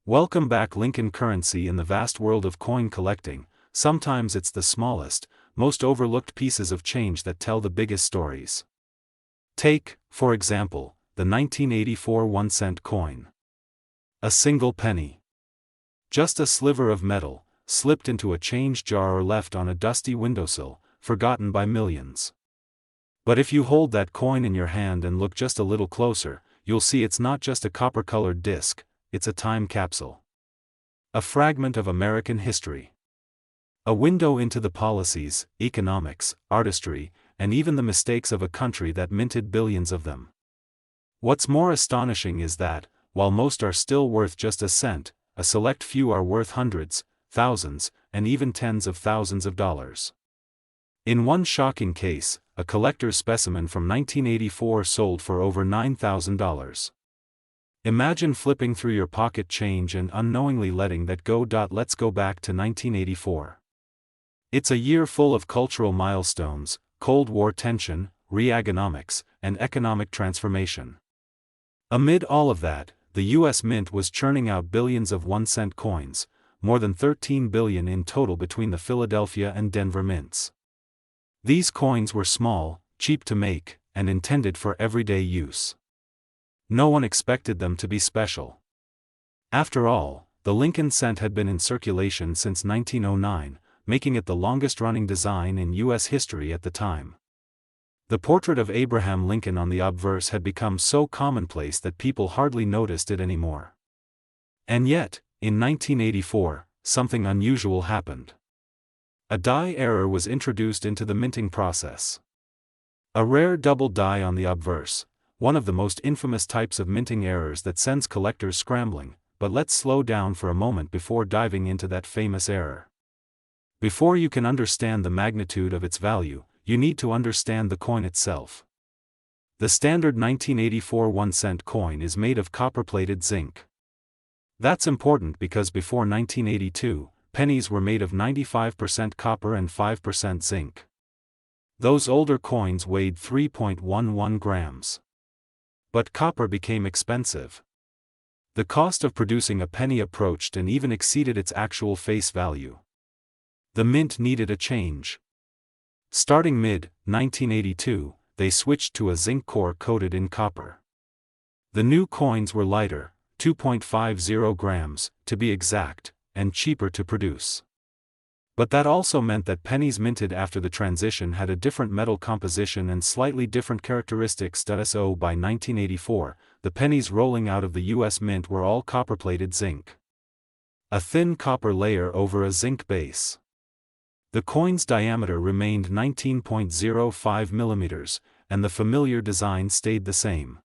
Welcome back. Lincoln currency. In the vast world of coin collecting, sometimes it's the smallest, most overlooked pieces of change that tell the biggest stories. Take, for example, the 1984 1-cent coin. A single penny. Just a sliver of metal, slipped into a change jar or left on a dusty windowsill, forgotten by millions. But if you hold that coin in your hand and look just a little closer, you'll see it's not just a copper-colored disc, it's a time capsule. A fragment of American history. A window into the policies, economics, artistry, and even the mistakes of a country that minted billions of them. What's more astonishing is that, while most are still worth just a cent, a select few are worth hundreds, thousands, and even tens of thousands of dollars. In one shocking case, a collector's specimen from 1984 sold for over $9,000. Imagine flipping through your pocket change and unknowingly letting that go. Let's go back to 1984. It's a year full of cultural milestones, Cold War tension, Reaganomics, and economic transformation. Amid all of that, the U.S. Mint was churning out billions of 1-cent coins, more than 13 billion in total between the Philadelphia and Denver mints. These coins were small, cheap to make, and intended for everyday use. No one expected them to be special. After all, the Lincoln cent had been in circulation since 1909, making it the longest-running design in U.S. history at the time. The portrait of Abraham Lincoln on the obverse had become so commonplace that people hardly noticed it anymore. And yet, in 1984, something unusual happened. A die error was introduced into the minting process. A rare double die on the obverse, one of the most infamous types of minting errors that sends collectors scrambling, but let's slow down for a moment before diving into that famous error. Before you can understand the magnitude of its value, you need to understand the coin itself. The standard 1984 1-cent coin is made of copper-plated zinc. That's important because before 1982, pennies were made of 95% copper and 5% zinc. Those older coins weighed 3.11 grams. But copper became expensive. The cost of producing a penny approached and even exceeded its actual face value. The mint needed a change. Starting mid-1982, they switched to a zinc core coated in copper. The new coins were lighter, 2.50 grams, to be exact, and cheaper to produce. But that also meant that pennies minted after the transition had a different metal composition and slightly different characteristics. So by 1984, the pennies rolling out of the U.S. Mint were all copper-plated zinc. A thin copper layer over a zinc base. The coin's diameter remained 19.05 millimeters, and the familiar design stayed the same.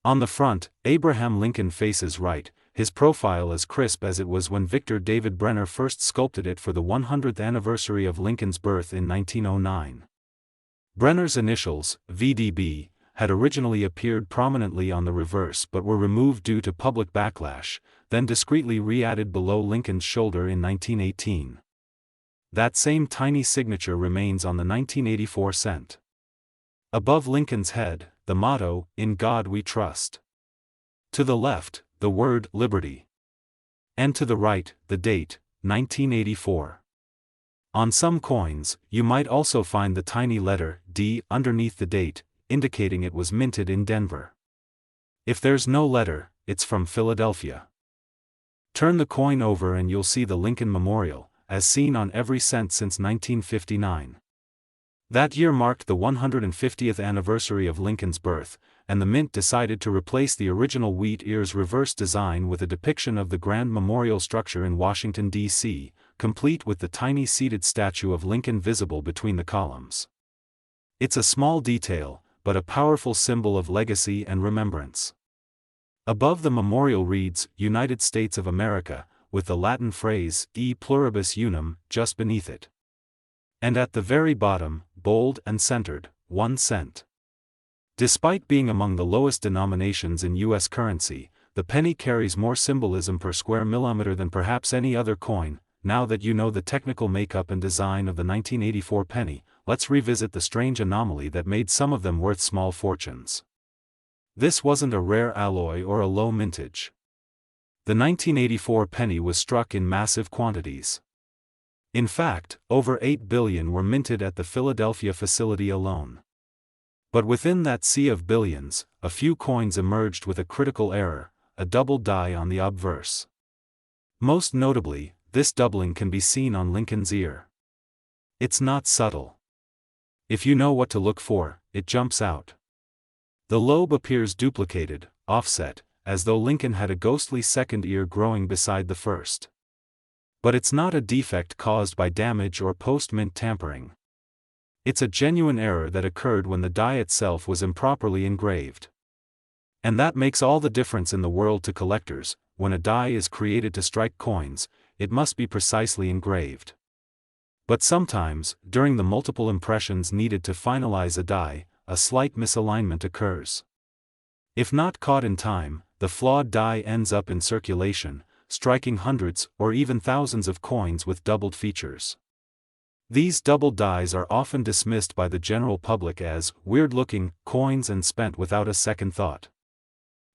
On the front, Abraham Lincoln faces right, his profile as crisp as it was when Victor David Brenner first sculpted it for the 100th anniversary of Lincoln's birth in 1909. Brenner's initials, VDB, had originally appeared prominently on the reverse but were removed due to public backlash, then discreetly re-added below Lincoln's shoulder in 1918. That same tiny signature remains on the 1984 cent. Above Lincoln's head, the motto, "In God We Trust." To the left, the word "Liberty." And to the right, the date, 1984. On some coins, you might also find the tiny letter D underneath the date, indicating it was minted in Denver. If there's no letter, it's from Philadelphia. Turn the coin over and you'll see the Lincoln Memorial, as seen on every cent since 1959. That year marked the 150th anniversary of Lincoln's birth, and the Mint decided to replace the original wheat ears reverse design with a depiction of the Grand Memorial structure in Washington, D.C., complete with the tiny seated statue of Lincoln visible between the columns. It's a small detail, but a powerful symbol of legacy and remembrance. Above the memorial reads, "United States of America," with the Latin phrase, "E pluribus unum," just beneath it. And at the very bottom, bold and centered, 1 cent. Despite being among the lowest denominations in U.S. currency, the penny carries more symbolism per square millimeter than perhaps any other coin. Now that you know the technical makeup and design of the 1984 penny, let's revisit the strange anomaly that made some of them worth small fortunes. This wasn't a rare alloy or a low mintage. The 1984 penny was struck in massive quantities. In fact, over 8 billion were minted at the Philadelphia facility alone. But within that sea of billions, a few coins emerged with a critical error, a double die on the obverse. Most notably, this doubling can be seen on Lincoln's ear. It's not subtle. If you know what to look for, it jumps out. The lobe appears duplicated, offset, as though Lincoln had a ghostly second ear growing beside the first. But it's not a defect caused by damage or post-mint tampering. It's a genuine error that occurred when the die itself was improperly engraved. And that makes all the difference in the world to collectors. When a die is created to strike coins, it must be precisely engraved. But sometimes, during the multiple impressions needed to finalize a die, a slight misalignment occurs. If not caught in time, the flawed die ends up in circulation, striking hundreds or even thousands of coins with doubled features. These double dies are often dismissed by the general public as weird-looking coins and spent without a second thought.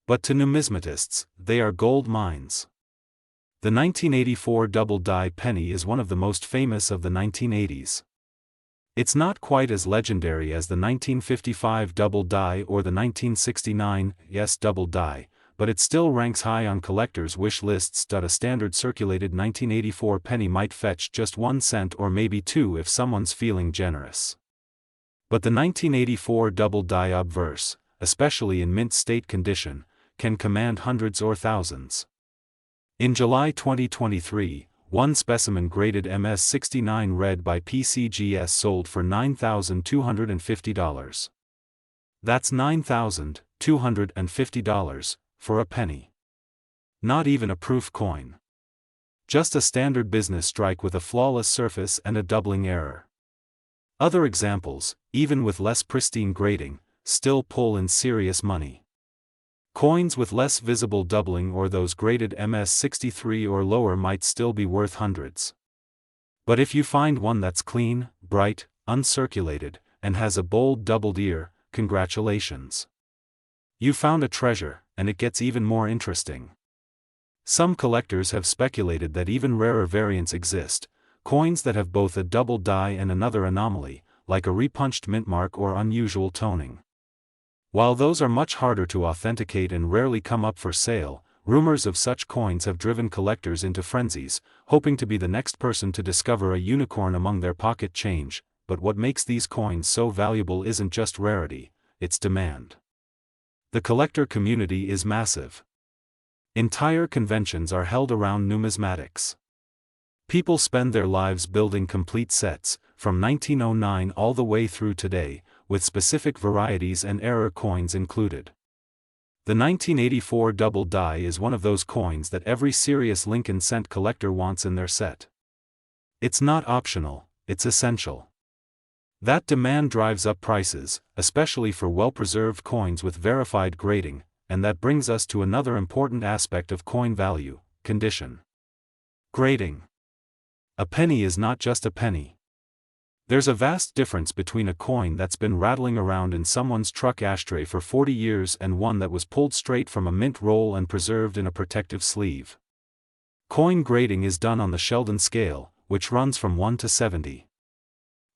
But to numismatists, they are gold mines. The 1984 double die penny is one of the most famous of the 1980s. It's not quite as legendary as the 1955 double die or the 1969 double die, but it still ranks high on collectors' wish lists. A standard circulated 1984 penny might fetch just 1 cent or maybe 2 if someone's feeling generous. But the 1984 double die obverse, especially in mint state condition, can command hundreds or thousands. In July 2023, one specimen graded MS69 red by PCGS sold for $9,250. That's $9,250 for a penny. Not even a proof coin. Just a standard business strike with a flawless surface and a doubling error. Other examples, even with less pristine grading, still pull in serious money. Coins with less visible doubling or those graded MS63 or lower might still be worth hundreds. But if you find one that's clean, bright, uncirculated, and has a bold doubled ear, congratulations. You found a treasure, and it gets even more interesting. Some collectors have speculated that even rarer variants exist, coins that have both a double die and another anomaly, like a repunched mint mark or unusual toning. While those are much harder to authenticate and rarely come up for sale, rumors of such coins have driven collectors into frenzies, hoping to be the next person to discover a unicorn among their pocket change. But what makes these coins so valuable isn't just rarity, it's demand. The collector community is massive. Entire conventions are held around numismatics. People spend their lives building complete sets, from 1909 all the way through today, with specific varieties and error coins included. The 1984 double die is one of those coins that every serious Lincoln cent collector wants in their set. It's not optional, it's essential. That demand drives up prices, especially for well-preserved coins with verified grading, and that brings us to another important aspect of coin value: condition. Grading. A penny is not just a penny. There's a vast difference between a coin that's been rattling around in someone's truck ashtray for 40 years and one that was pulled straight from a mint roll and preserved in a protective sleeve. Coin grading is done on the Sheldon scale, which runs from 1 to 70.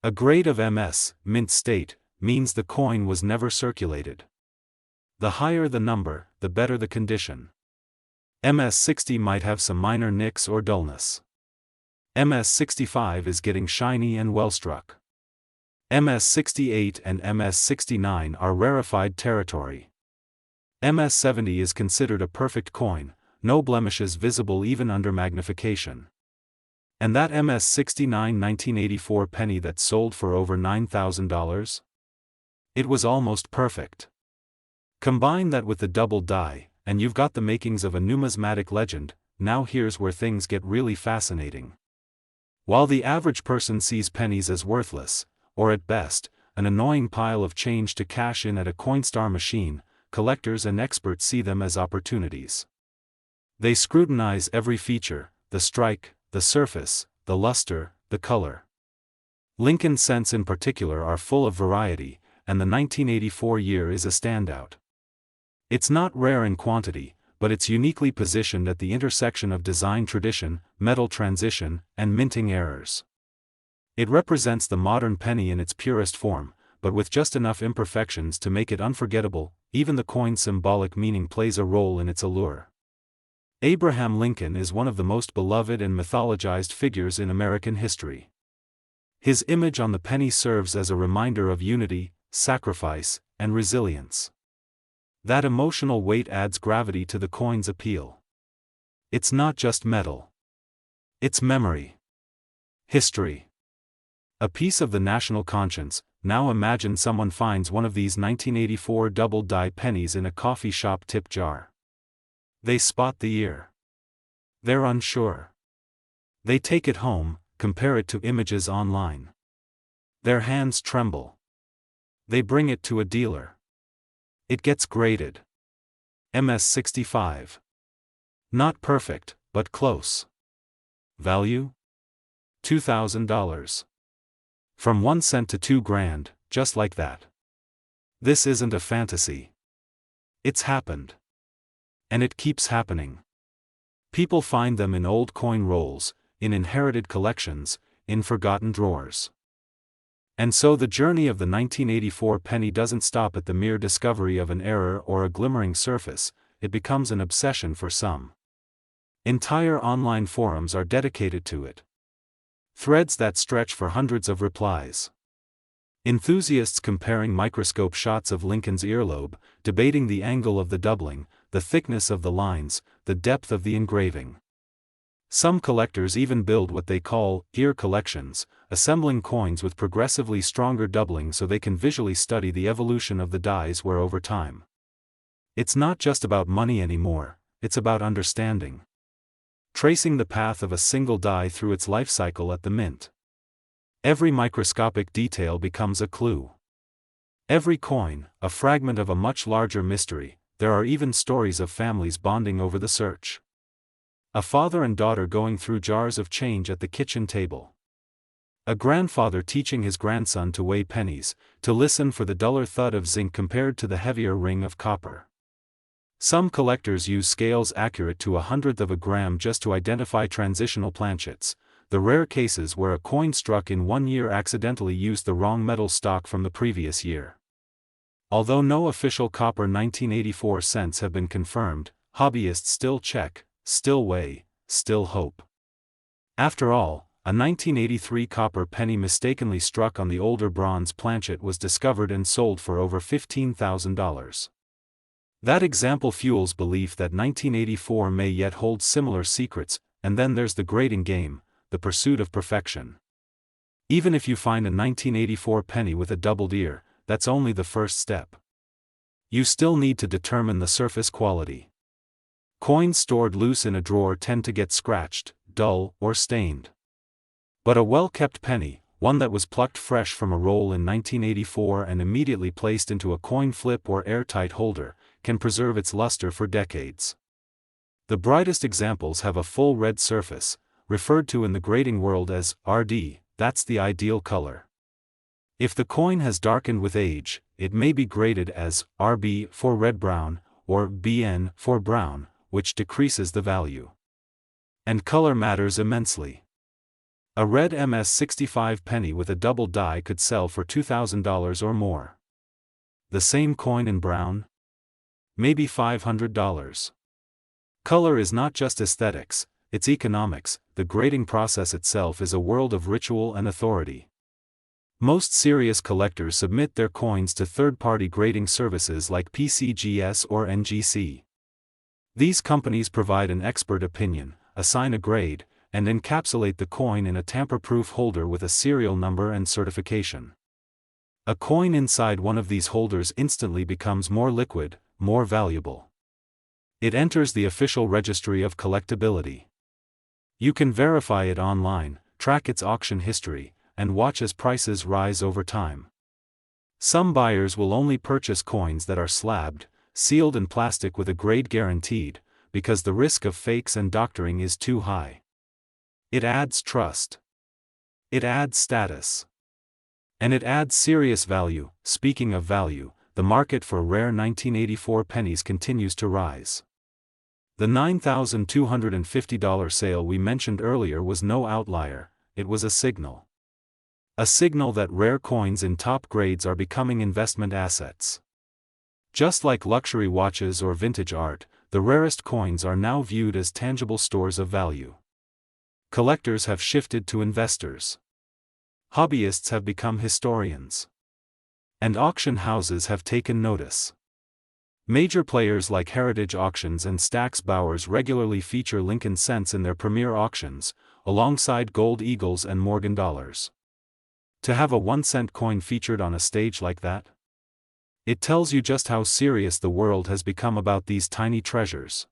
A grade of MS, mint state, means the coin was never circulated. The higher the number, the better the condition. MS60 might have some minor nicks or dullness. MS65 is getting shiny and well-struck. MS68 and MS69 are rarefied territory. MS70 is considered a perfect coin, no blemishes visible even under magnification. And that MS69 1984 penny that sold for over $9,000? It was almost perfect. Combine that with the double die, and you've got the makings of a numismatic legend. Now here's where things get really fascinating. While the average person sees pennies as worthless, or at best, an annoying pile of change to cash in at a Coinstar machine, collectors and experts see them as opportunities. They scrutinize every feature: the strike, the surface, the luster, the color. Lincoln cents in particular are full of variety, and the 1984 year is a standout. It's not rare in quantity, but it's uniquely positioned at the intersection of design tradition, metal transition, and minting errors. It represents the modern penny in its purest form, but with just enough imperfections to make it unforgettable. Even the coin's symbolic meaning plays a role in its allure. Abraham Lincoln is one of the most beloved and mythologized figures in American history. His image on the penny serves as a reminder of unity, sacrifice, and resilience. That emotional weight adds gravity to the coin's appeal. It's not just metal. It's memory. History. A piece of the national conscience. Now imagine someone finds one of these 1984 double-die pennies in a coffee shop tip jar. They spot the year. They're unsure. They take it home, compare it to images online. Their hands tremble. They bring it to a dealer. It gets graded. MS-65. Not perfect, but close. Value? $2,000. From 1 cent to $2,000, just like that. This isn't a fantasy. It's happened. And it keeps happening. People find them in old coin rolls, in inherited collections, in forgotten drawers. And so the journey of the 1984 penny doesn't stop at the mere discovery of an error or a glimmering surface, it becomes an obsession for some. Entire online forums are dedicated to it. Threads that stretch for hundreds of replies. Enthusiasts comparing microscope shots of Lincoln's earlobe, debating the angle of the doubling, the thickness of the lines, the depth of the engraving. Some collectors even build what they call ear collections, assembling coins with progressively stronger doubling so they can visually study the evolution of the dies wear over time. It's not just about money anymore, it's about understanding. Tracing the path of a single die through its life cycle at the mint. Every microscopic detail becomes a clue. Every coin, a fragment of a much larger mystery. There are even stories of families bonding over the search. A father and daughter going through jars of change at the kitchen table. A grandfather teaching his grandson to weigh pennies, to listen for the duller thud of zinc compared to the heavier ring of copper. Some collectors use scales accurate to 1/100th of a gram just to identify transitional planchets, the rare cases where a coin struck in one year accidentally used the wrong metal stock from the previous year. Although no official copper 1984 cents have been confirmed, hobbyists still check, still weigh, still hope. After all, a 1983 copper penny mistakenly struck on the older bronze planchet was discovered and sold for over $15,000. That example fuels belief that 1984 may yet hold similar secrets, and then there's the grading game, the pursuit of perfection. Even if you find a 1984 penny with a doubled ear, that's only the first step. You still need to determine the surface quality. Coins stored loose in a drawer tend to get scratched, dull, or stained. But a well-kept penny, one that was plucked fresh from a roll in 1984 and immediately placed into a coin flip or airtight holder, can preserve its luster for decades. The brightest examples have a full red surface, referred to in the grading world as RD, that's the ideal color. If the coin has darkened with age, it may be graded as RB for red-brown, or BN for brown, which decreases the value. And color matters immensely. A red MS-65 penny with a double die could sell for $2,000 or more. The same coin in brown? Maybe $500. Color is not just aesthetics, it's economics. The grading process itself is a world of ritual and authority. Most serious collectors submit their coins to third-party grading services like PCGS or NGC. These companies provide an expert opinion, assign a grade, and encapsulate the coin in a tamper-proof holder with a serial number and certification. A coin inside one of these holders instantly becomes more liquid, more valuable. It enters the official registry of collectability. You can verify it online, track its auction history, and watch as prices rise over time. Some buyers will only purchase coins that are slabbed, sealed in plastic with a grade guaranteed, because the risk of fakes and doctoring is too high. It adds trust. It adds status. And it adds serious value. Speaking of value, the market for rare 1984 pennies continues to rise. The $9,250 sale we mentioned earlier was no outlier, it was a signal. A signal that rare coins in top grades are becoming investment assets. Just like luxury watches or vintage art, the rarest coins are now viewed as tangible stores of value. Collectors have shifted to investors. Hobbyists have become historians. And auction houses have taken notice. Major players like Heritage Auctions and Stack's Bowers regularly feature Lincoln cents in their premier auctions, alongside gold eagles and Morgan dollars. To have a 1-cent coin featured on a stage like that? It tells you just how serious the world has become about these tiny treasures.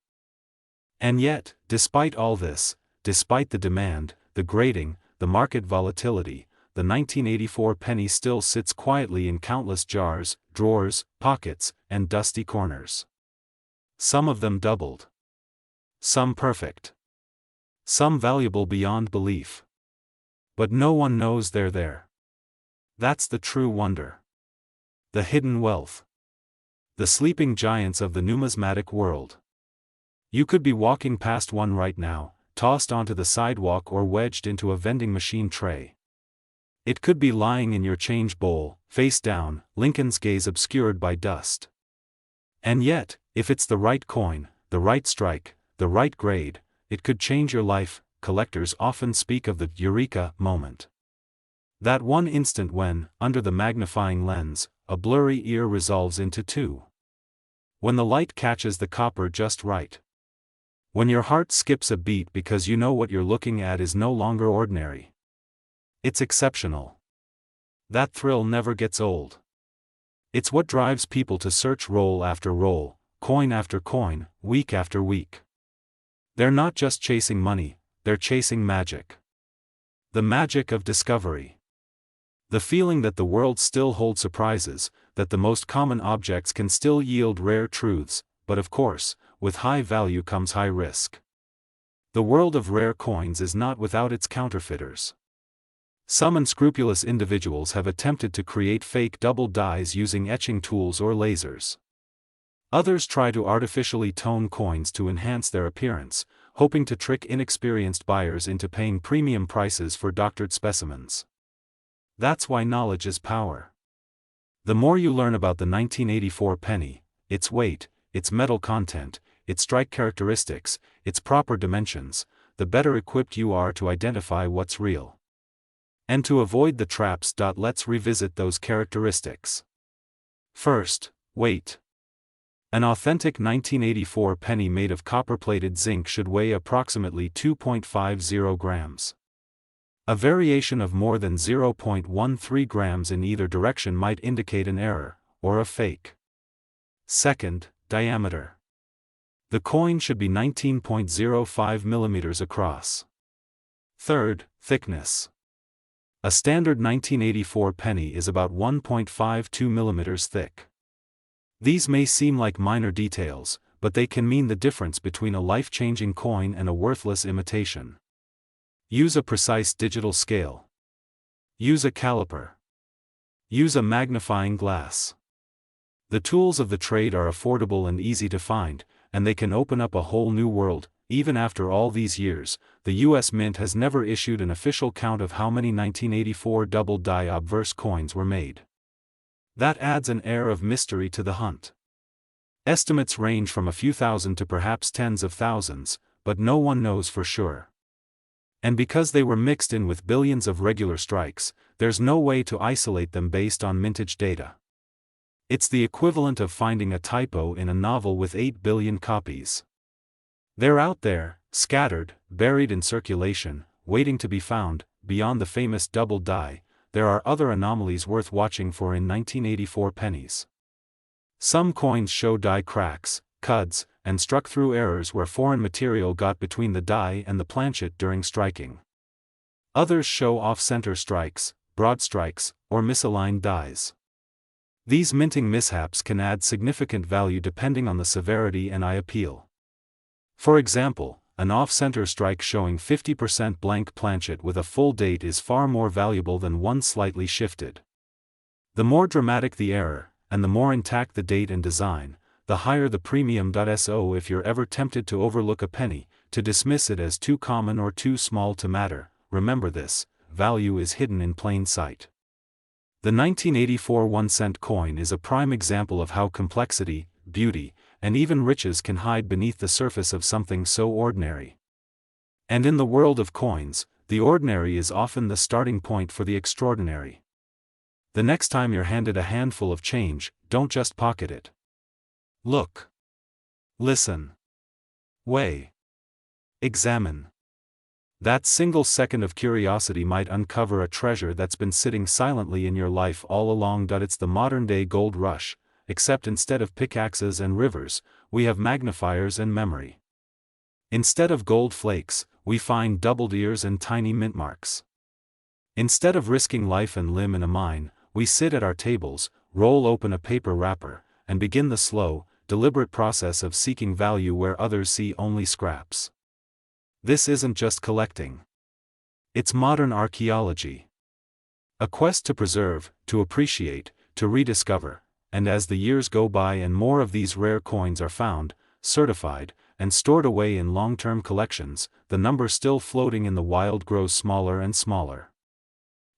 And yet, despite all this, despite the demand, the grading, the market volatility, the 1984 penny still sits quietly in countless jars, drawers, pockets, and dusty corners. Some of them doubled. Some perfect. Some valuable beyond belief. But no one knows they're there. That's the true wonder. The hidden wealth. The sleeping giants of the numismatic world. You could be walking past one right now, tossed onto the sidewalk or wedged into a vending machine tray. It could be lying in your change bowl, face down, Lincoln's gaze obscured by dust. And yet, if it's the right coin, the right strike, the right grade, it could change your life. Collectors often speak of the eureka moment. That one instant when, under the magnifying lens, a blurry ear resolves into two. When the light catches the copper just right. When your heart skips a beat because you know what you're looking at is no longer ordinary. It's exceptional. That thrill never gets old. It's what drives people to search roll after roll, coin after coin, week after week. They're not just chasing money, they're chasing magic. The magic of discovery. The feeling that the world still holds surprises, that the most common objects can still yield rare truths, but of course, with high value comes high risk. The world of rare coins is not without its counterfeiters. Some unscrupulous individuals have attempted to create fake double dies using etching tools or lasers. Others try to artificially tone coins to enhance their appearance, hoping to trick inexperienced buyers into paying premium prices for doctored specimens. That's why knowledge is power. The more you learn about the 1984 penny, its weight, its metal content, its strike characteristics, its proper dimensions, the better equipped you are to identify what's real. And to avoid the traps, let's revisit those characteristics. First, weight. An authentic 1984 penny made of copper-plated zinc should weigh approximately 2.50 grams. A variation of more than 0.13 grams in either direction might indicate an error, or a fake. Second, diameter. The coin should be 19.05 millimeters across. Third, thickness. A standard 1984 penny is about 1.52 millimeters thick. These may seem like minor details, but they can mean the difference between a life-changing coin and a worthless imitation. Use a precise digital scale. Use a caliper. Use a magnifying glass. The tools of the trade are affordable and easy to find, and they can open up a whole new world. Even after all these years, the U.S. Mint has never issued an official count of how many 1984 double-die obverse coins were made. That adds an air of mystery to the hunt. Estimates range from a few thousand to perhaps tens of thousands, but no one knows for sure. And because they were mixed in with billions of regular strikes, there's no way to isolate them based on mintage data. It's the equivalent of finding a typo in a novel with 8 billion copies. They're out there, scattered, buried in circulation, waiting to be found. Beyond the famous double die, there are other anomalies worth watching for in 1984 pennies. Some coins show die cracks, cuds, and struck through errors where foreign material got between the die and the planchet during striking. Others show off-center strikes, broad strikes, or misaligned dies. These minting mishaps can add significant value depending on the severity and eye appeal. For example, an off-center strike showing 50% blank planchet with a full date is far more valuable than one slightly shifted. The more dramatic the error, and the more intact the date and design, the higher the premium. So if you're ever tempted to overlook a penny, to dismiss it as too common or too small to matter, remember this: value is hidden in plain sight. The 1984 1-cent coin is a prime example of how complexity, beauty, and even riches can hide beneath the surface of something so ordinary. And in the world of coins, the ordinary is often the starting point for the extraordinary. The next time you're handed a handful of change, don't just pocket it. Look. Listen. Weigh. Examine. That single second of curiosity might uncover a treasure that's been sitting silently in your life all along. It's the modern-day gold rush, except instead of pickaxes and rivers, we have magnifiers and memory. Instead of gold flakes, we find doubled ears and tiny mint marks. Instead of risking life and limb in a mine, we sit at our tables, roll open a paper wrapper, and begin the slow, deliberate process of seeking value where others see only scraps. This isn't just collecting. It's modern archaeology. A quest to preserve, to appreciate, to rediscover, and as the years go by and more of these rare coins are found, certified, and stored away in long-term collections, the number still floating in the wild grows smaller and smaller.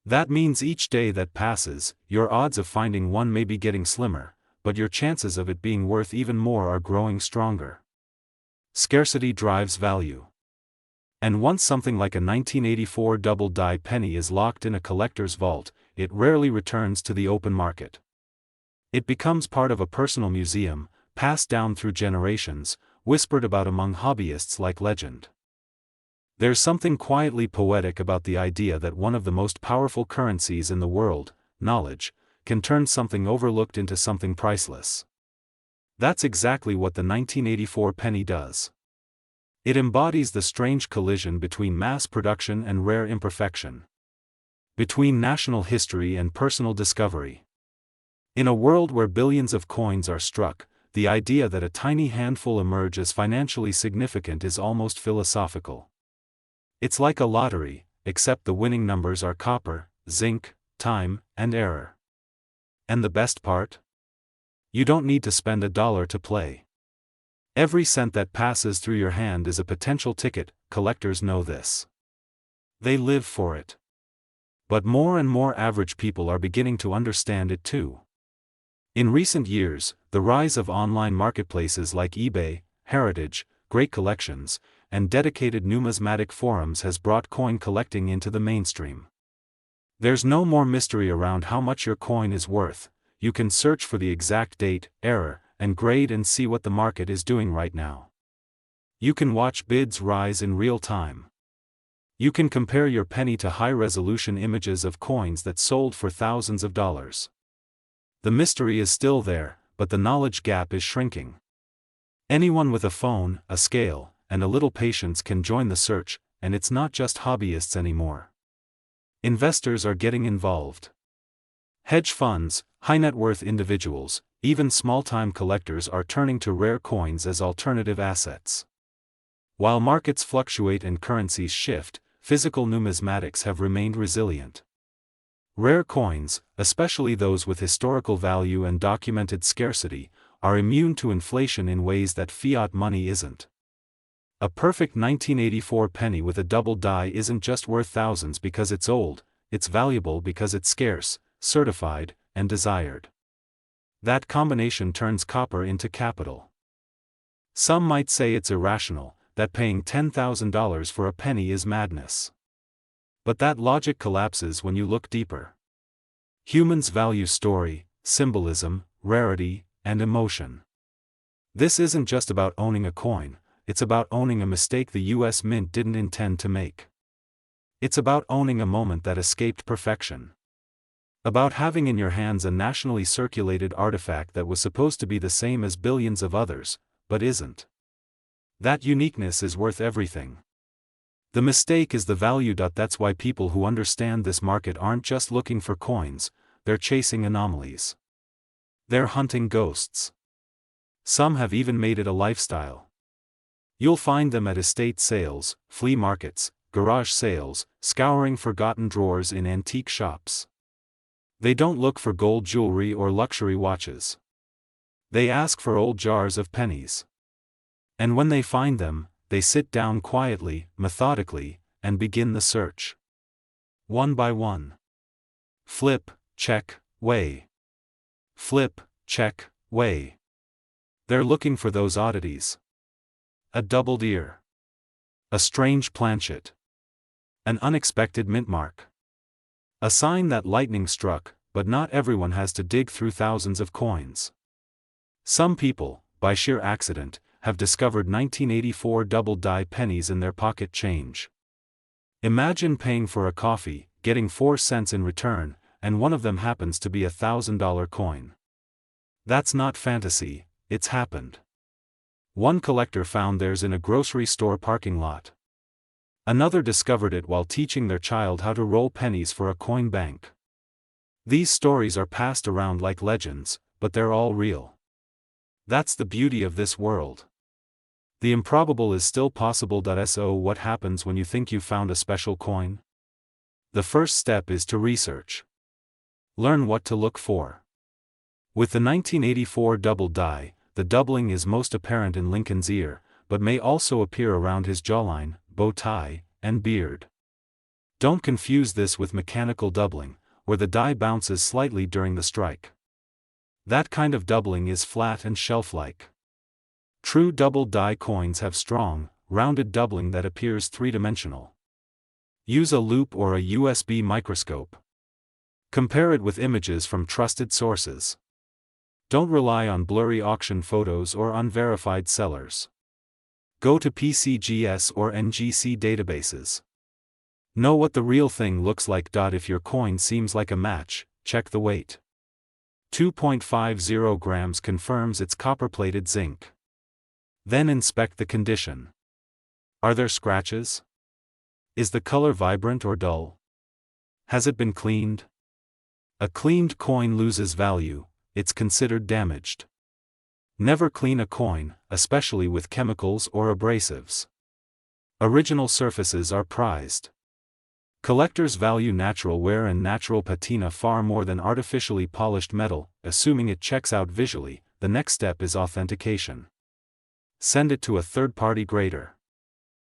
That means each day that passes, your odds of finding one may be getting slimmer, but your chances of it being worth even more are growing stronger. Scarcity drives value. And once something like a 1984 double-die penny is locked in a collector's vault, it rarely returns to the open market. It becomes part of a personal museum, passed down through generations, whispered about among hobbyists like legend. There's something quietly poetic about the idea that one of the most powerful currencies in the world, knowledge, can turn something overlooked into something priceless. That's exactly what the 1984 penny does. It embodies the strange collision between mass production and rare imperfection. Between national history and personal discovery. In a world where billions of coins are struck, the idea that a tiny handful emerge as financially significant is almost philosophical. It's like a lottery, except the winning numbers are copper, zinc, time, and error. And the best part? You don't need to spend $1 to play. Every cent that passes through your hand is a potential ticket. Collectors know this. They live for it. But more and more average people are beginning to understand it too. In recent years, the rise of online marketplaces like eBay, Heritage, Great Collections, and dedicated numismatic forums has brought coin collecting into the mainstream. There's no more mystery around how much your coin is worth. You can search for the exact date, era, and grade and see what the market is doing right now. You can watch bids rise in real time. You can compare your penny to high-resolution images of coins that sold for thousands of dollars. The mystery is still there, but the knowledge gap is shrinking. Anyone with a phone, a scale, and a little patience can join the search, and it's not just hobbyists anymore. Investors are getting involved. Hedge funds, high-net-worth individuals, even small-time collectors are turning to rare coins as alternative assets. While markets fluctuate and currencies shift, physical numismatics have remained resilient. Rare coins, especially those with historical value and documented scarcity, are immune to inflation in ways that fiat money isn't. A perfect 1984 penny with a double die isn't just worth thousands because it's old, it's valuable because it's scarce, certified, and desired. That combination turns copper into capital. Some might say it's irrational, that paying $10,000 for a penny is madness. But that logic collapses when you look deeper. Humans value story, symbolism, rarity, and emotion. This isn't just about owning a coin, it's about owning a mistake the US Mint didn't intend to make. It's about owning a moment that escaped perfection. About having in your hands a nationally circulated artifact that was supposed to be the same as billions of others, but isn't. That uniqueness is worth everything. The mistake is the value. That's why people who understand this market aren't just looking for coins, they're chasing anomalies. They're hunting ghosts. Some have even made it a lifestyle. You'll find them at estate sales, flea markets, garage sales, scouring forgotten drawers in antique shops. They don't look for gold jewelry or luxury watches. They ask for old jars of pennies. And when they find them, they sit down quietly, methodically, and begin the search. One by one. Flip, check, weigh. Flip, check, weigh. They're looking for those oddities. A doubled ear. A strange planchet. An unexpected mint mark. A sign that lightning struck, but not everyone has to dig through thousands of coins. Some people, by sheer accident, have discovered 1984 double-die pennies in their pocket change. Imagine paying for a coffee, getting 4 cents in return, and one of them happens to be a $1,000 coin. That's not fantasy, it's happened. One collector found theirs in a grocery store parking lot. Another discovered it while teaching their child how to roll pennies for a coin bank. These stories are passed around like legends, but they're all real. That's the beauty of this world. The improbable is still possible. So what happens when you think you've found a special coin? The first step is to research. Learn what to look for. With the 1984 double die, the doubling is most apparent in Lincoln's ear, but may also appear around his jawline, bow tie, and beard. Don't confuse this with mechanical doubling, where the die bounces slightly during the strike. That kind of doubling is flat and shelf-like. True double die coins have strong, rounded doubling that appears three-dimensional. Use a loupe or a USB microscope. Compare it with images from trusted sources. Don't rely on blurry auction photos or unverified sellers. Go to PCGS or NGC databases. Know what the real thing looks like. If your coin seems like a match, check the weight. 2.50 grams confirms it's copper-plated zinc. Then inspect the condition. Are there scratches? Is the color vibrant or dull? Has it been cleaned? A cleaned coin loses value, it's considered damaged. Never clean a coin, especially with chemicals or abrasives. Original surfaces are prized. Collectors value natural wear and natural patina far more than artificially polished metal. Assuming it checks out visually, the next step is authentication. Send it to a third-party grader.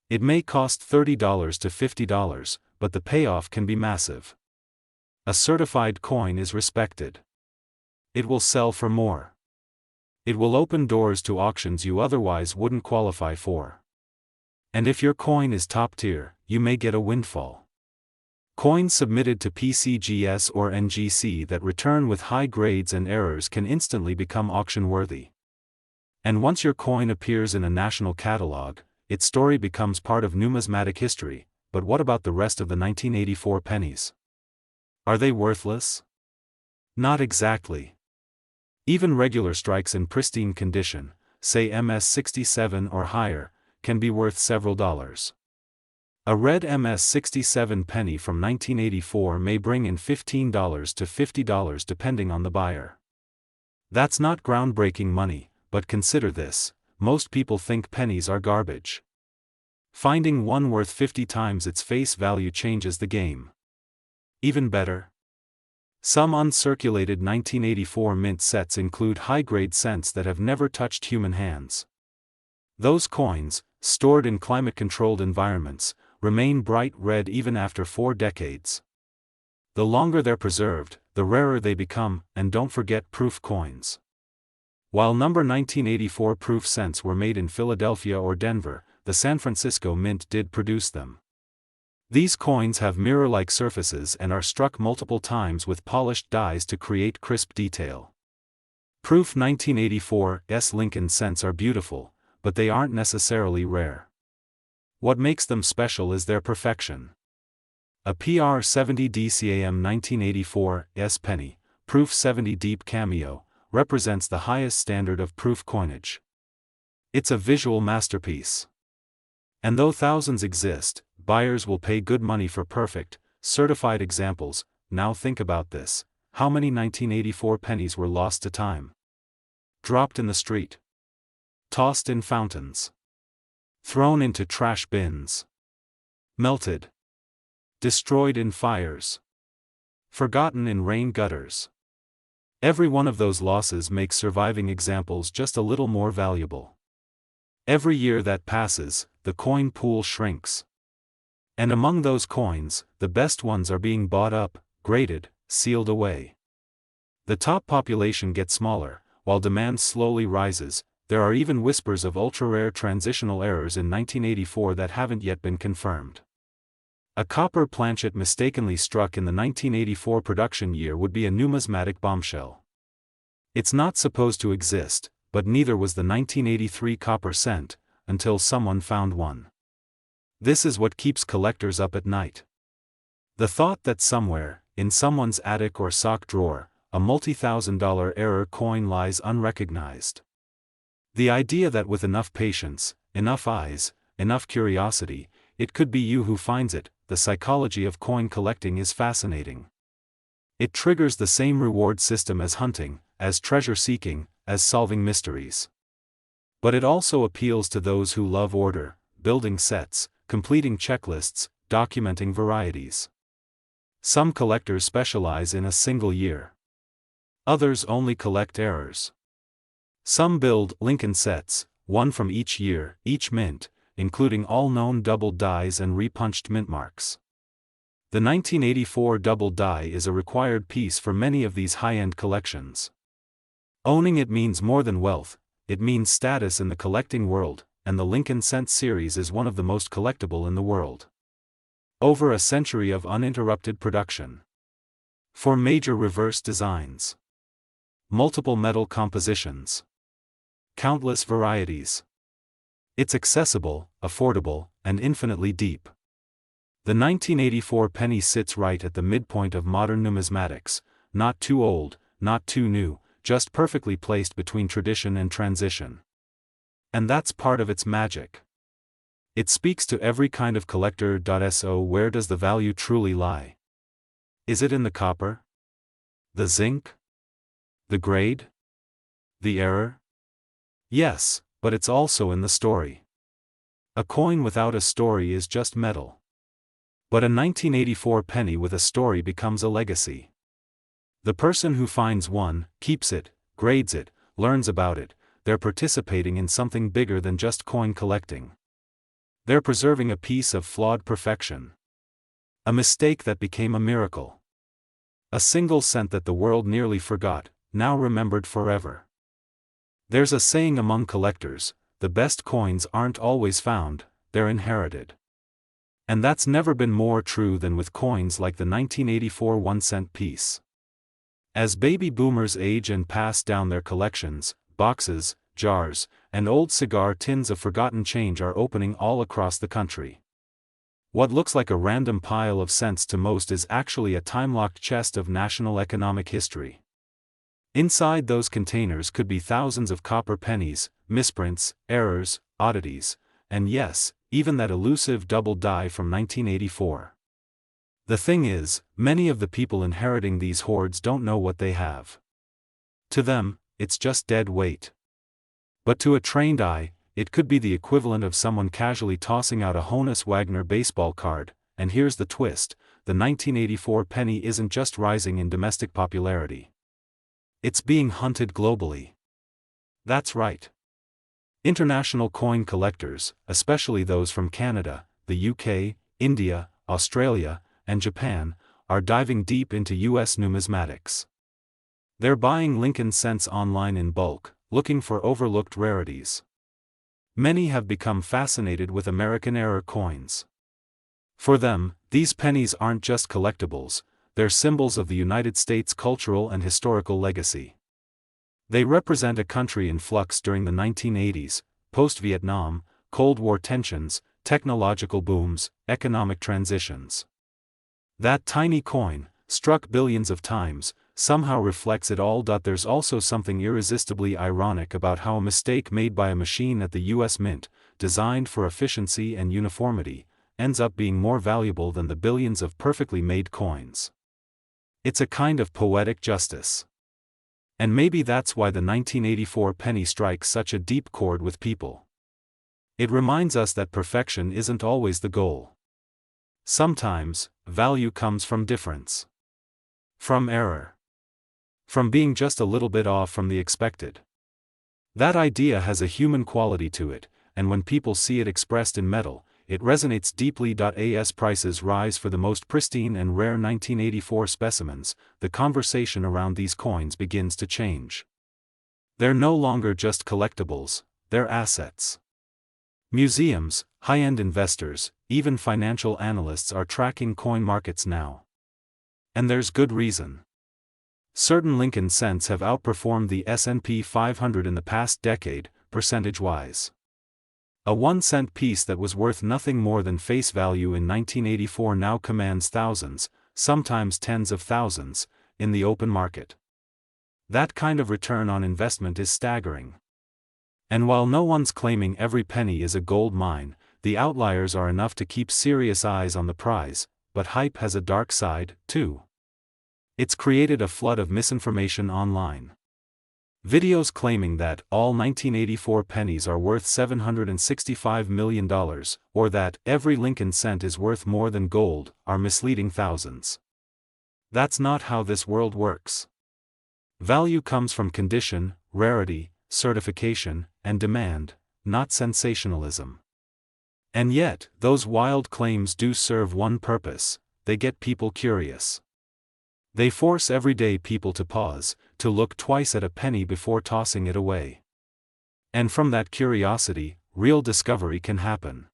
It may cost $30 to $50, but the payoff can be massive. A certified coin is respected. It will sell for more. It will open doors to auctions you otherwise wouldn't qualify for. And if your coin is top tier, you may get a windfall. Coins submitted to PCGS or NGC that return with high grades and errors can instantly become auction-worthy. And once your coin appears in a national catalog, its story becomes part of numismatic history. But what about the rest of the 1984 pennies? Are they worthless? Not exactly. Even regular strikes in pristine condition, say MS-67 or higher, can be worth several dollars. A red MS-67 penny from 1984 may bring in $15 to $50 depending on the buyer. That's not groundbreaking money, but consider this: most people think pennies are garbage. Finding one worth 50 times its face value changes the game. Even better, some uncirculated 1984 mint sets include high-grade cents that have never touched human hands. Those coins, stored in climate-controlled environments, remain bright red even after 4 decades. The longer they're preserved, the rarer they become. And don't forget proof coins. While number 1984 proof cents were made in Philadelphia or Denver, the San Francisco Mint did produce them. These coins have mirror-like surfaces and are struck multiple times with polished dies to create crisp detail. Proof 1984's Lincoln cents are beautiful, but they aren't necessarily rare. What makes them special is their perfection. A PR 70 DCAM 1984's penny, Proof 70 Deep Cameo, represents the highest standard of proof coinage. It's a visual masterpiece. And though thousands exist, buyers will pay good money for perfect, certified examples. Now think about this: how many 1984 pennies were lost to time? Dropped in the street. Tossed in fountains. Thrown into trash bins. Melted. Destroyed in fires. Forgotten in rain gutters. Every one of those losses makes surviving examples just a little more valuable. Every year that passes, the coin pool shrinks. And among those coins, the best ones are being bought up, graded, sealed away. The top population gets smaller, while demand slowly rises. There are even whispers of ultra-rare transitional errors in 1984 that haven't yet been confirmed. A copper planchet mistakenly struck in the 1984 production year would be a numismatic bombshell. It's not supposed to exist, but neither was the 1983 copper cent, until someone found one. This is what keeps collectors up at night. The thought that somewhere, in someone's attic or sock drawer, a multi-thousand-dollar error coin lies unrecognized. The idea that with enough patience, enough eyes, enough curiosity, it could be you who finds it. The psychology of coin collecting is fascinating. It triggers the same reward system as hunting, as treasure seeking, as solving mysteries. But it also appeals to those who love order, building sets, completing checklists, documenting varieties. Some collectors specialize in a single year. Others only collect errors. Some build Lincoln sets, one from each year, each mint, including all known double dies and repunched mint marks. The 1984 double die is a required piece for many of these high-end collections. Owning it means more than wealth, it means status in the collecting world, and the Lincoln Cent series is one of the most collectible in the world. Over a century of uninterrupted production. 4 major reverse designs. Multiple metal compositions. Countless varieties. It's accessible, affordable, and infinitely deep. The 1984 penny sits right at the midpoint of modern numismatics, not too old, not too new, just perfectly placed between tradition and transition. And that's part of its magic. It speaks to every kind of collector. So where does the value truly lie? Is it in the copper? The zinc? The grade? The error? Yes, but it's also in the story. A coin without a story is just metal. But a 1984 penny with a story becomes a legacy. The person who finds one, keeps it, grades it, learns about it, they're participating in something bigger than just coin collecting. They're preserving a piece of flawed perfection. A mistake that became a miracle. A single cent that the world nearly forgot, now remembered forever. There's a saying among collectors, the best coins aren't always found, they're inherited. And that's never been more true than with coins like the 1984 1-cent piece. As baby boomers age and pass down their collections, boxes, jars, and old cigar tins of forgotten change are opening all across the country. What looks like a random pile of cents to most is actually a time-locked chest of national economic history. Inside those containers could be thousands of copper pennies, misprints, errors, oddities, and yes, even that elusive double die from 1984. The thing is, many of the people inheriting these hoards don't know what they have. To them, it's just dead weight. But to a trained eye, it could be the equivalent of someone casually tossing out a Honus Wagner baseball card. And here's the twist, the 1984 penny isn't just rising in domestic popularity. It's being hunted globally. That's right. International coin collectors, especially those from Canada, the UK, India, Australia, and Japan, are diving deep into US numismatics. They're buying Lincoln cents online in bulk, looking for overlooked rarities. Many have become fascinated with American error coins. For them, these pennies aren't just collectibles, they're symbols of the United States' cultural and historical legacy. They represent a country in flux during the 1980s, post-Vietnam, Cold War tensions, technological booms, economic transitions. That tiny coin, struck billions of times, somehow reflects it all. There's also something irresistibly ironic about how a mistake made by a machine at the US Mint, designed for efficiency and uniformity, ends up being more valuable than the billions of perfectly made coins. It's a kind of poetic justice. And maybe that's why the 1984 penny strikes such a deep chord with people. It reminds us that perfection isn't always the goal. Sometimes, value comes from difference. From error. from being just a little bit off from the expected. That idea has a human quality to it, and when people see it expressed in metal, it resonates deeply. As prices rise for the most pristine and rare 1984 specimens, the conversation around these coins begins to change. They're no longer just collectibles, they're assets. Museums, high-end investors, even financial analysts are tracking coin markets now. And there's good reason. Certain Lincoln cents have outperformed the S&P 500 in the past decade, percentage-wise. A 1-cent piece that was worth nothing more than face value in 1984 now commands thousands, sometimes tens of thousands, in the open market. That kind of return on investment is staggering. And while no one's claiming every penny is a gold mine, the outliers are enough to keep serious eyes on the prize, but hype has a dark side, too. It's created a flood of misinformation online. Videos claiming that all 1984 pennies are worth $765 million, or that every Lincoln cent is worth more than gold, are misleading thousands. That's not how this world works. Value comes from condition, rarity, certification, and demand, not sensationalism. And yet, those wild claims do serve one purpose: they get people curious. They force everyday people to pause, to look twice at a penny before tossing it away. And from that curiosity, real discovery can happen.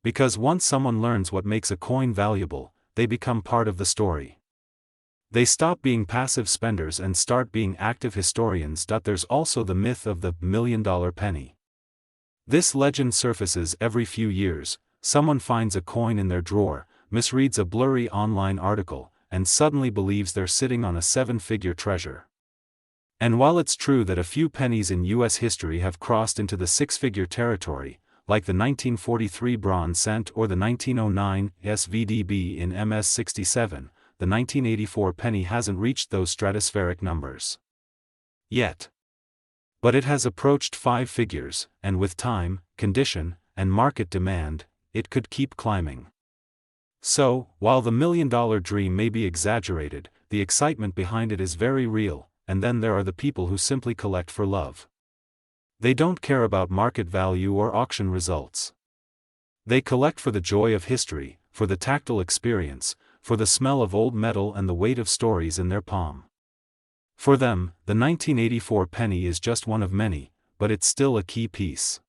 Because once someone learns what makes a coin valuable, they become part of the story. They stop being passive spenders and start being active historians. There's also the myth of the $1 million penny. This legend surfaces every few years. Someone finds a coin in their drawer, misreads a blurry online article, and suddenly believes they're sitting on a 7-figure treasure. And while it's true that a few pennies in U.S. history have crossed into the 6-figure territory, like the 1943 bronze cent or the 1909 SVDB in MS-67, the 1984 penny hasn't reached those stratospheric numbers yet. But it has approached 5 figures, and with time, condition, and market demand, it could keep climbing. So, while the $1 million dream may be exaggerated, the excitement behind it is very real. And then there are the people who simply collect for love. They don't care about market value or auction results. They collect for the joy of history, for the tactile experience, for the smell of old metal and the weight of stories in their palm. For them, the 1984 penny is just one of many, but it's still a key piece.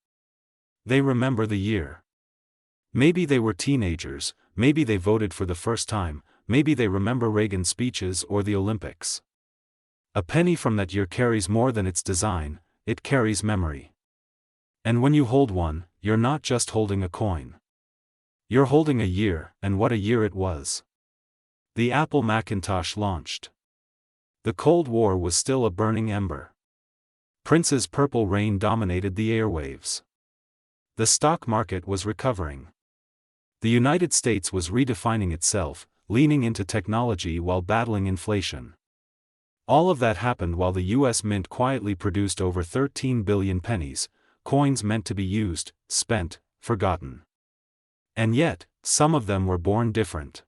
They remember the year. Maybe they were teenagers, maybe they voted for the first time, maybe they remember Reagan's speeches or the Olympics. A penny from that year carries more than its design, it carries memory. And when you hold one, you're not just holding a coin. You're holding a year, and what a year it was. The Apple Macintosh launched. The Cold War was still a burning ember. Prince's Purple Rain dominated the airwaves. The stock market was recovering. The United States was redefining itself, leaning into technology while battling inflation. All of that happened while the U.S. Mint quietly produced over 13 billion pennies, coins meant to be used, spent, forgotten. And yet, some of them were born different.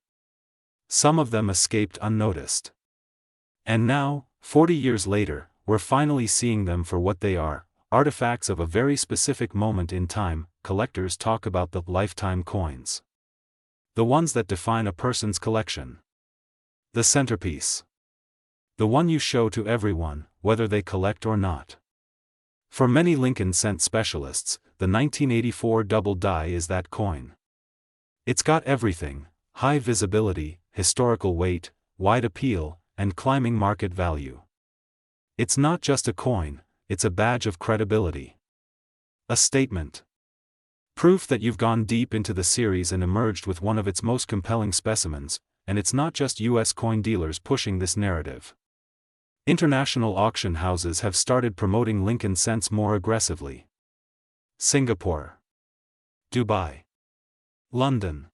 Some of them escaped unnoticed. And now, 40 years later, we're finally seeing them for what they are, artifacts of a very specific moment in time. Collectors talk about the lifetime coins. The ones that define a person's collection. The centerpiece. The one you show to everyone, whether they collect or not. For many Lincoln cent specialists, the 1984 double die is that coin. It's got everything: high visibility, historical weight, wide appeal, and climbing market value. It's not just a coin, it's a badge of credibility. A statement. Proof that you've gone deep into the series and emerged with one of its most compelling specimens, and it's not just U.S. coin dealers pushing this narrative. International auction houses have started promoting Lincoln cents more aggressively. Singapore, Dubai, London.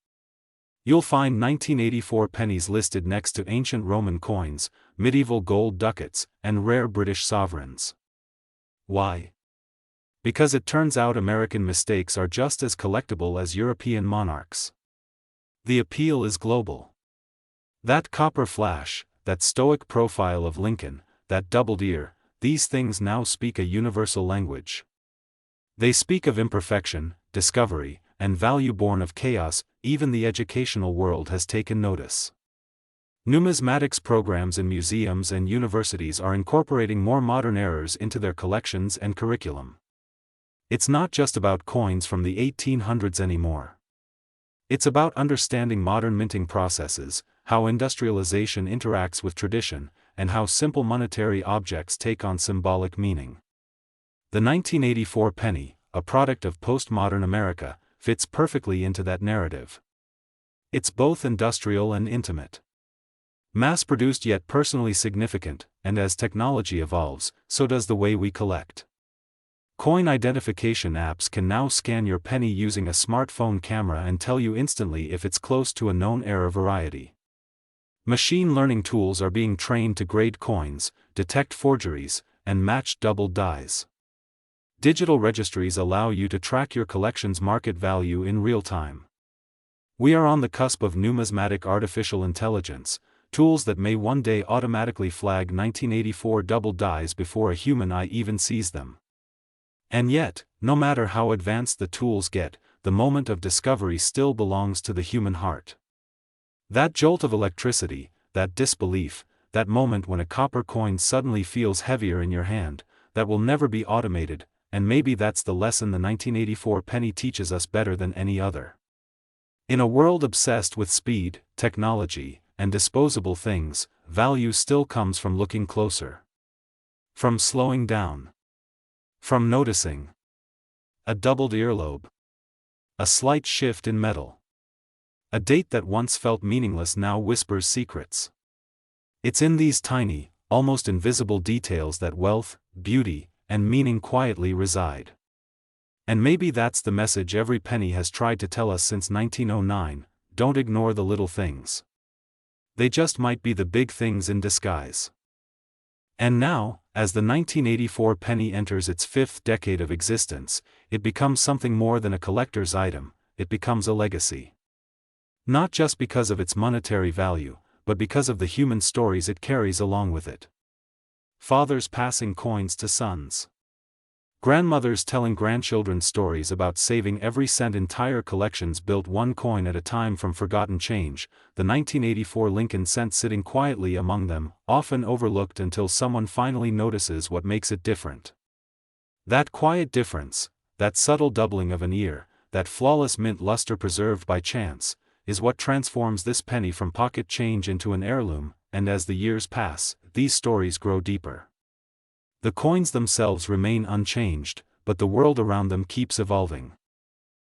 You'll find 1984 pennies listed next to ancient Roman coins, medieval gold ducats, and rare British sovereigns. Why? Because it turns out American mistakes are just as collectible as European monarchs. The appeal is global. That copper flash, that stoic profile of Lincoln, that doubled ear, these things now speak a universal language. They speak of imperfection, discovery, and value born of chaos. Even the educational world has taken notice. Numismatics programs in museums and universities are incorporating more modern errors into their collections and curriculum. It's not just about coins from the 1800s anymore. It's about understanding modern minting processes, how industrialization interacts with tradition, and how simple monetary objects take on symbolic meaning. The 1984 penny, a product of postmodern America, fits perfectly into that narrative. It's both industrial and intimate. Mass-produced yet personally significant, and as technology evolves, so does the way we collect. Coin identification apps can now scan your penny using a smartphone camera and tell you instantly if it's close to a known error variety. Machine learning tools are being trained to grade coins, detect forgeries, and match doubled dies. Digital registries allow you to track your collection's market value in real time. We are on the cusp of numismatic artificial intelligence, tools that may one day automatically flag 1984 double dies before a human eye even sees them. And yet, no matter how advanced the tools get, the moment of discovery still belongs to the human heart. That jolt of electricity, that disbelief, that moment when a copper coin suddenly feels heavier in your hand, that will never be automated, and maybe that's the lesson the 1984 penny teaches us better than any other. In a world obsessed with speed, technology, and disposable things, value still comes from looking closer. From slowing down. From noticing. A doubled earlobe. A slight shift in metal. A date that once felt meaningless now whispers secrets. It's in these tiny, almost invisible details that wealth, beauty, and meaning quietly reside. And maybe that's the message every penny has tried to tell us since 1909, don't ignore the little things. They just might be the big things in disguise. And now, as the 1984 penny enters its fifth decade of existence, it becomes something more than a collector's item, it becomes a legacy. Not just because of its monetary value, but because of the human stories it carries along with it. Fathers passing coins to sons. Grandmothers telling grandchildren stories about saving every cent. Entire collections built one coin at a time from forgotten change, the 1984 Lincoln cent sitting quietly among them, often overlooked until someone finally notices what makes it different. That quiet difference, that subtle doubling of an ear, that flawless mint luster preserved by chance, is what transforms this penny from pocket change into an heirloom, and as the years pass, these stories grow deeper. The coins themselves remain unchanged, but the world around them keeps evolving.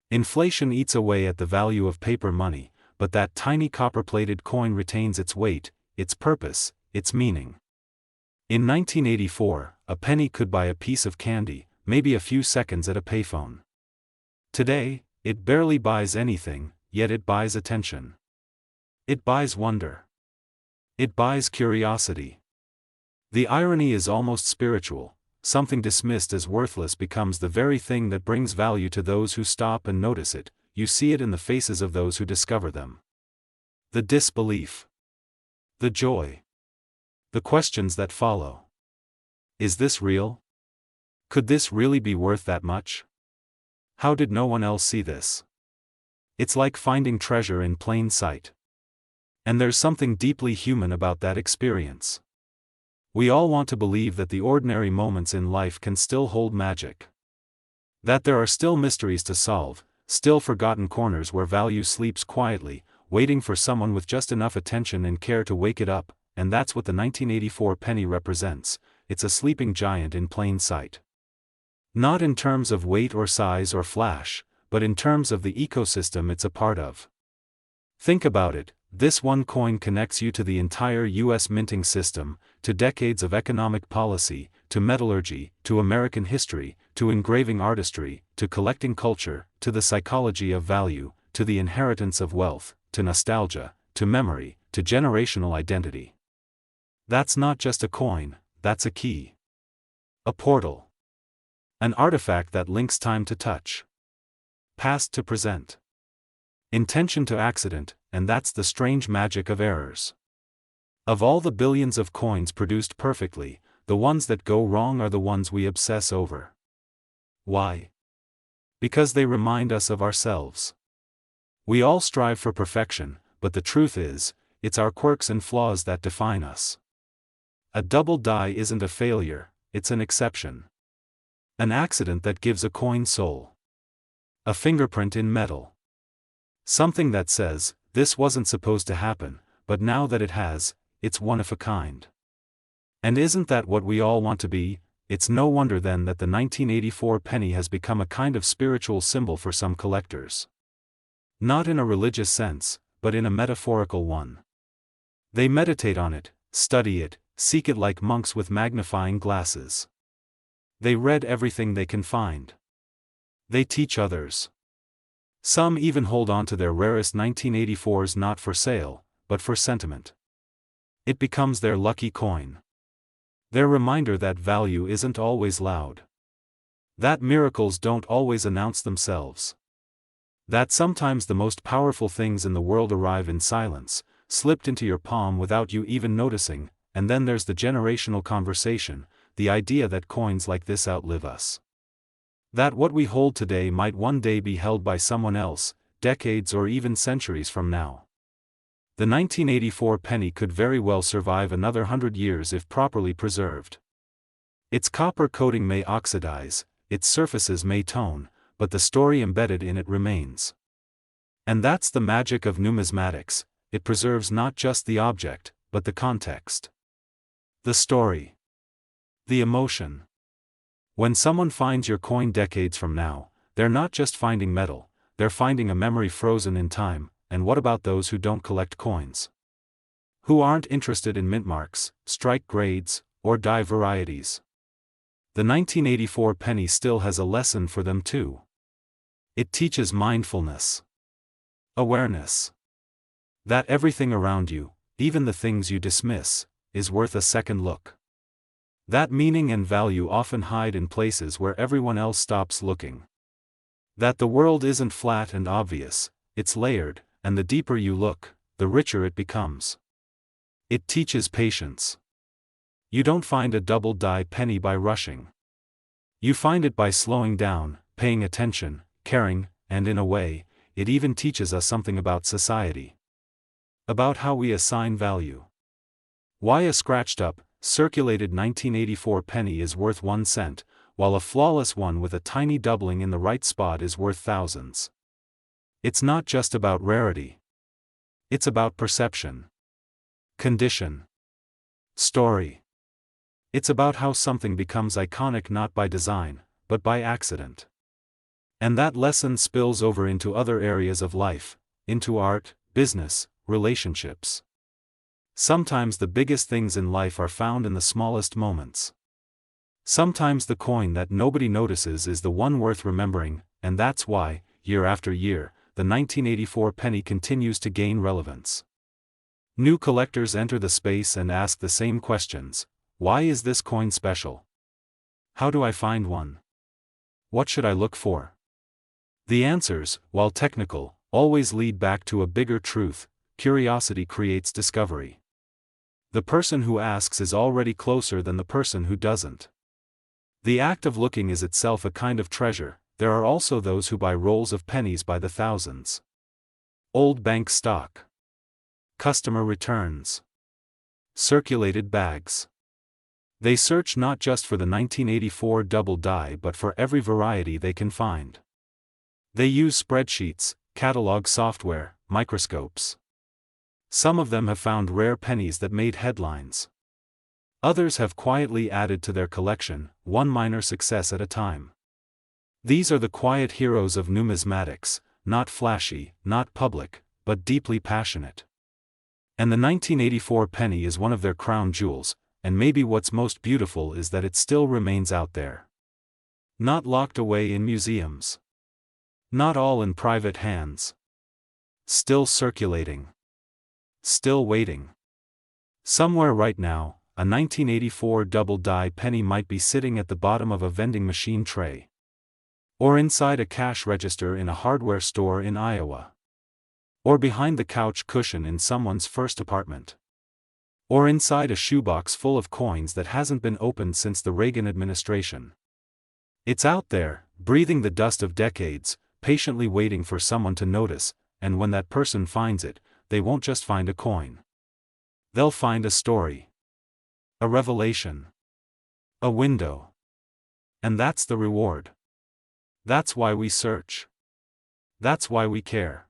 Inflation eats away at the value of paper money, but that tiny copper-plated coin retains its weight, its purpose, its meaning. In 1984, a penny could buy a piece of candy, maybe a few seconds at a payphone. Today, it barely buys anything, yet it buys attention. It buys wonder. It buys curiosity. The irony is almost spiritual. Something dismissed as worthless becomes the very thing that brings value to those who stop and notice it. You see it in the faces of those who discover them. The disbelief. The joy. The questions that follow. Is this real? Could this really be worth that much? How did no one else see this? It's like finding treasure in plain sight. And there's something deeply human about that experience. We all want to believe that the ordinary moments in life can still hold magic. That there are still mysteries to solve, still forgotten corners where value sleeps quietly, waiting for someone with just enough attention and care to wake it up, and that's what the 1984 penny represents. It's a sleeping giant in plain sight. Not in terms of weight or size or flash, but in terms of the ecosystem it's a part of. Think about it. This one coin connects you to the entire U.S. minting system, to decades of economic policy, to metallurgy, to American history, to engraving artistry, to collecting culture, to the psychology of value, to the inheritance of wealth, to nostalgia, to memory, to generational identity. That's not just a coin, that's a key. A portal. An artifact that links time to touch. Past to present. Intention to accident, and that's the strange magic of errors. Of all the billions of coins produced perfectly, the ones that go wrong are the ones we obsess over. Why? Because they remind us of ourselves. We all strive for perfection, but the truth is, it's our quirks and flaws that define us. A double die isn't a failure, it's an exception. An accident that gives a coin soul. A fingerprint in metal. Something that says, this wasn't supposed to happen, but now that it has, it's one of a kind. And isn't that what we all want to be? It's no wonder then that the 1984 penny has become a kind of spiritual symbol for some collectors. Not in a religious sense, but in a metaphorical one. They meditate on it, study it, seek it like monks with magnifying glasses. They read everything they can find. They teach others. Some even hold on to their rarest 1984s not for sale, but for sentiment. It becomes their lucky coin. Their reminder that value isn't always loud. That miracles don't always announce themselves. That sometimes the most powerful things in the world arrive in silence, slipped into your palm without you even noticing. And then there's the generational conversation, the idea that coins like this outlive us. That what we hold today might one day be held by someone else, decades or even centuries from now. The 1984 penny could very well survive another 100 years if properly preserved. Its copper coating may oxidize, its surfaces may tone, but the story embedded in it remains. And that's the magic of numismatics, it preserves not just the object, but the context. The story. The emotion. When someone finds your coin decades from now, they're not just finding metal, they're finding a memory frozen in time. And what about those who don't collect coins? Who aren't interested in mint marks, strike grades, or die varieties? The 1984 penny still has a lesson for them too. It teaches mindfulness. Awareness. That everything around you, even the things you dismiss, is worth a second look. That meaning and value often hide in places where everyone else stops looking. That the world isn't flat and obvious, it's layered, and the deeper you look, the richer it becomes. It teaches patience. You don't find a double die penny by rushing. You find it by slowing down, paying attention, caring, and in a way, it even teaches us something about society. About how we assign value. Why a scratched-up, circulated 1984 penny is worth 1 cent, while a flawless one with a tiny doubling in the right spot is worth thousands. It's not just about rarity. It's about perception. Condition. Story. It's about how something becomes iconic not by design, but by accident. And that lesson spills over into other areas of life, into art, business, relationships. Sometimes the biggest things in life are found in the smallest moments. Sometimes the coin that nobody notices is the one worth remembering, and that's why, year after year, the 1984 penny continues to gain relevance. New collectors enter the space and ask the same questions. Why is this coin special? How do I find one? What should I look for? The answers, while technical, always lead back to a bigger truth: curiosity creates discovery. The person who asks is already closer than the person who doesn't. The act of looking is itself a kind of treasure. There are also those who buy rolls of pennies by the thousands. Old bank stock. Customer returns. Circulated bags. They search not just for the 1984 double die but for every variety they can find. They use spreadsheets, catalog software, microscopes. Some of them have found rare pennies that made headlines. Others have quietly added to their collection, one minor success at a time. These are the quiet heroes of numismatics, not flashy, not public, but deeply passionate. And the 1984 penny is one of their crown jewels, and maybe what's most beautiful is that it still remains out there. Not locked away in museums. Not all in private hands. Still circulating. Still waiting. Somewhere right now, a 1984 double die penny might be sitting at the bottom of a vending machine tray. Or inside a cash register in a hardware store in Iowa. Or behind the couch cushion in someone's first apartment. Or inside a shoebox full of coins that hasn't been opened since the Reagan administration. It's out there, breathing the dust of decades, patiently waiting for someone to notice, and when that person finds it, they won't just find a coin. They'll find a story. A revelation. A window. And that's the reward. That's why we search. That's why we care.